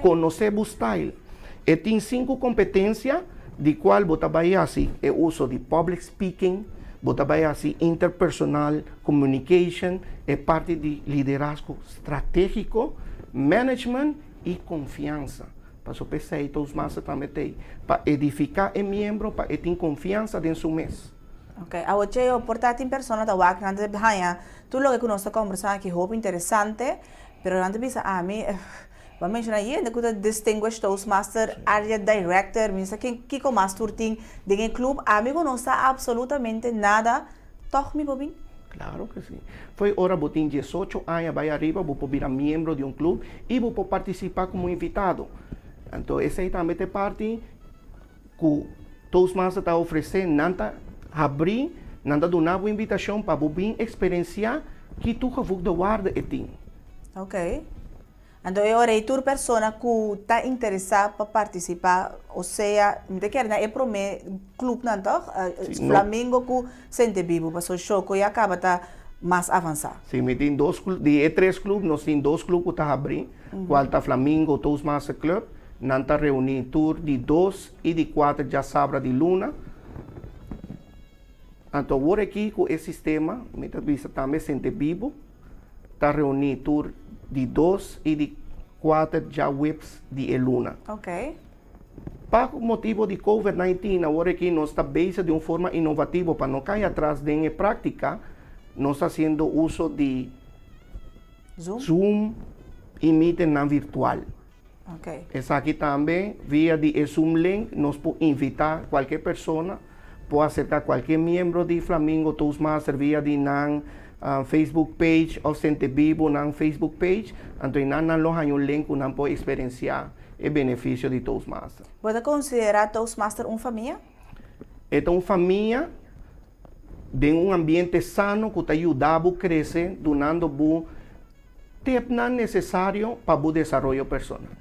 Conhecer o style. E tem 5 competências, de qual você vai assim, é o uso de public speaking, você vai assim, interpersonal, communication, é parte de liderazgo estratégico, management e confiança. Para o PC, todos mais também tem, para edificar o membro, para ter confiança dentro do mês. Ok, a hoje eu portar em persona da WAC, antes de ganhar, tudo o que nós estamos conversando aqui, roupa interessante, mas antes de pensar, vamos mencionar aí, ainda que distinguished Toastmaster, area director, minha que como master tem de clube, amigo não está absolutamente nada, toque me bobin. Claro que sim. Foi hora que eu tenho 18 anos, vai arriba, vou virar membro de um clube e vou participar como invitado. Então, essa aí também é parte que o Toastmaster está oferecendo, nada abrir, nada dar uma invitação para você experienciar que tu vai guardar e tem. Ok. Então, eu orei toda pessoa que está interessada para participar, ou seja, me quer na para o clube não tá, Flamengo que sente vivo, passou choco e acaba tá mais avançado. Sim, me tem de três clubes, nós temos 2 clubes que estão abrindo, qual está Flamengo Toastmaster Club, nós estamos reunindo tour de 2 e de 4 de sábado de luna. Então, agora aqui com esse sistema, me está vista também sente vivo, está reunindo tour de 2 e de 4 de webs de luna. Ok. Para o motivo de COVID-19, agora aqui nós estamos basado de uma forma inovativa para não cair atrás de prática, nós estamos fazendo uso de Zoom e meeting não virtual. Ok. Essa aqui também, via de Zoom Link, nós podemos invitar qualquer pessoa, pode acercar qualquer membro de Flamengo Toastmaster via de Facebook page ou sente vivo na Facebook page, então não há um link que não pode experienciar o benefício de Toastmaster. Você considera Toastmaster uma família? É uma família de um ambiente sano que te ajuda a crescer, dando o tempo necessário para o desenvolvimento personal.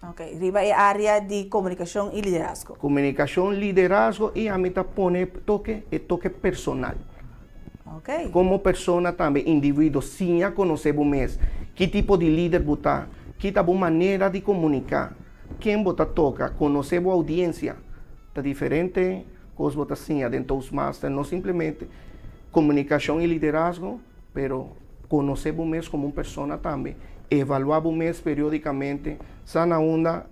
Ok. Riba é a área de comunicação e liderazgo. Comunicação, liderazgo e a mim pone toque personal. Ok. Como pessoa também, indivíduo, sim, já conhecemos mesmo que tipo de líder você que tá boa maneira de comunicar, quem você toca, conhecer a audiência, tá diferente coisa você sim dentro dos Toastmaster, não simplesmente comunicação e liderazgo, pero conhecemos mesmo como uma pessoa também, evaluamos mesmo periodicamente, sana onda,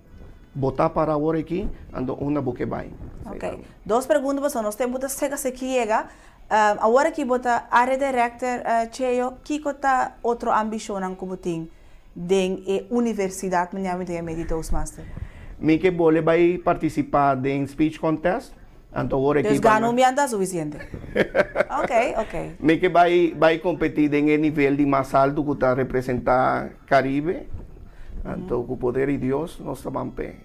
botar para agora aqui, ando onda que vai. Ok. 2 perguntas, nós temos que chega. Agora que você área director, Cheio, que está outra ambição como tem dentro da universidade, de Toastmaster? Me que vole vai participar de speech contest, então agora aqui. Ganhou me anda suficiente. Ok. Me que vai competir em nível de mais alto que está representar Caribe. Então, com o poder de Deus, nós estamos bem.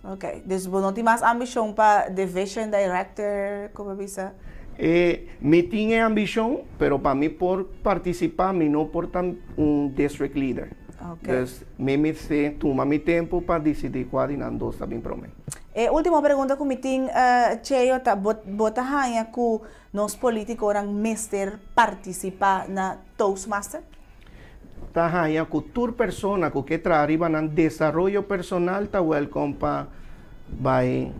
Ok. Então, você não tem mais ambição para division director, como visa? Me tinha ambição, pero para mim por participar, me não por district leader. Okay. Me toma meu tempo para decidir qual de nós está bem para mim. Última pergunta que me tem, Cheio, bota hanha que nós políticos orang mister participar na Toastmaster? Tá hanha que toda pessoa que está arriba no desenvolvimento personal está welcome para vai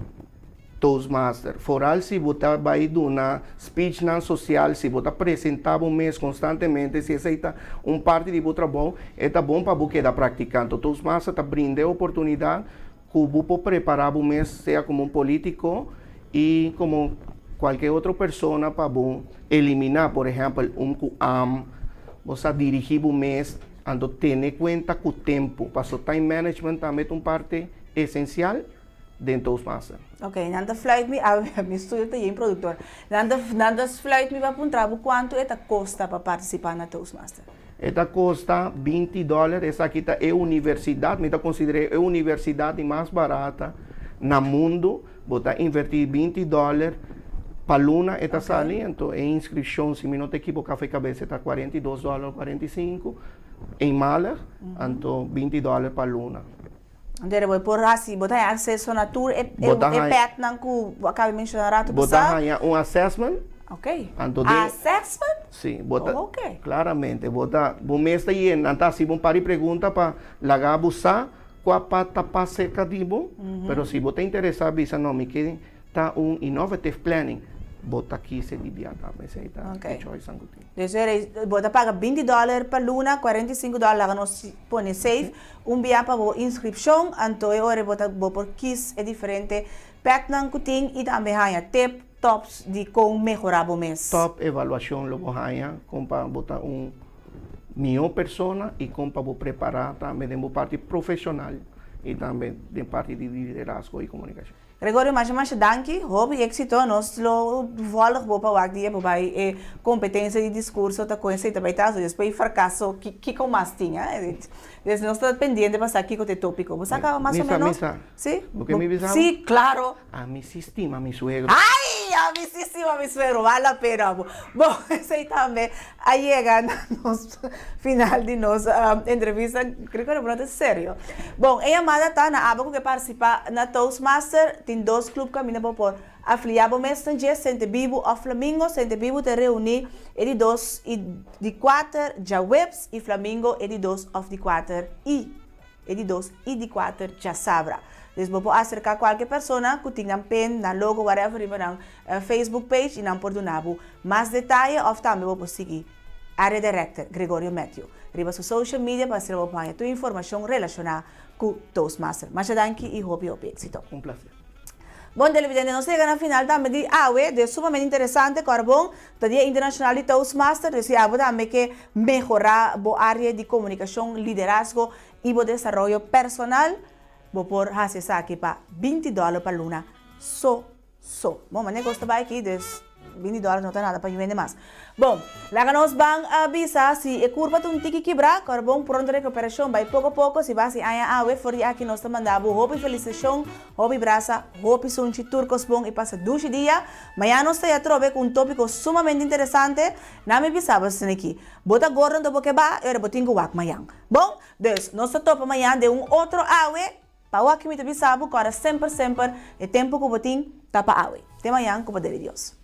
Toastmaster. Foral, se você vai dar uma speech social, se você apresentar um mês constantemente, se aceita parte de seu trabalho, é bom para você estar praticando. Toastmaster está brindando a oportunidade que você pode preparar um mês, seja como um político e como qualquer outra pessoa, para eliminar, por exemplo, você dirigir um mês, ando ter em conta que o tempo, para o time management também é uma parte essencial dentro dos Toastmaster. Ok, nanda flight me, meu estudo está em produtor. Nanda flight me vai apontar quanto é a custa para participar na Toastmaster? Esta custa $20. Essa aqui é a universidade, me considero a universidade mais barata no mundo. Você invertir $20 para Luna, esta sala, então a inscrição, se me não te equivoco, café cabeça está $42, 45 em Mahler, então $20 para Luna. Então, por assim, você tem acesso à tour e pet não que acaba de mencionar, você tem um assessment. Ok. Assessment? Sim, ok. Claramente, você mês aí, então se você para pergunta para lagar buscar qual pata passa cadinho, mas se você interessado, bisa não me quede tá innovative planning. Bota aqui se divia também, se tá. Ok. Você paga $20 para Luna, $45 nós põe safe, dia para a inscrição, então agora você por kiss é diferente, pet não tem e também há tip tops de como melhorar o mês. Top avaliação logo há, como para botar melhor pessoa e como para preparar também de parte profissional e também de parte de liderazgo e comunicação. Gregório, mais danke, hoop e êxito, nós lo volg para o dia para competência de discurso, tá conhecendo também tá, depois fracasso que com mais tinha, desde nós está pendente para aqui com o tópico, você acaba mais ou menos? Sim? Sim, claro. A mi sistema, mi suegro. Ai, Mami, sí, mami, suero, vale la pena. Bom, esse aí também aí chega no final de nossa entrevista, creio que é muito sério. Bom, a amada tá na aba que participa na Toastmaster, tem 2 clubes que caminham por afiliado mesmo dia Sente Bibo ao Flamengo, Sente Bibo te reúne de 2 e de 4 já webs e Flamengo de 2 of de 4 e de 2 e de 4 já sabra. Então, vou acercar qualquer pessoa que tenha pen, na logo, whatever, na Facebook page e não por donabo. Mais detalhes, ou também vou seguir área director Gregorio Matthew. Riba su social media para ser a tua informação relacionada com Toastmaster. Mas já danke e hope êxito. Prazer. Bom, televidente, nós chegamos na final também de AWE, de sumamente interessante, Corbon, do Dia Internacional de Toastmaster, deseamos também que melhorar a área de comunicação, liderazgo e o desenvolvimento personal. Vou pôr essa aqui para $20 para luna. Bom, mas negócio vai aqui, $20 não tem nada para vender mais. Bom, lá que nós vamos avisar se a curva tem um tique quebrar, Corbon, pronto recuperação, vai pouco a pouco, se vai se awe, for aqui nós estamos mandando hope felicitação, hope braça, hope sunchi turcos bom e passa 2 dias. Amanhã nós estamos a trover com um tópico sumamente interessante, não me avisava assim aqui. Bota agora no boque ba, eu botinho o wak amanhã. Bom, nós estamos amanhã de outro awe, para o aqui me avisava, agora sempre, é tempo que o botinho tapa awe. Até amanhã, com o poder de Deus.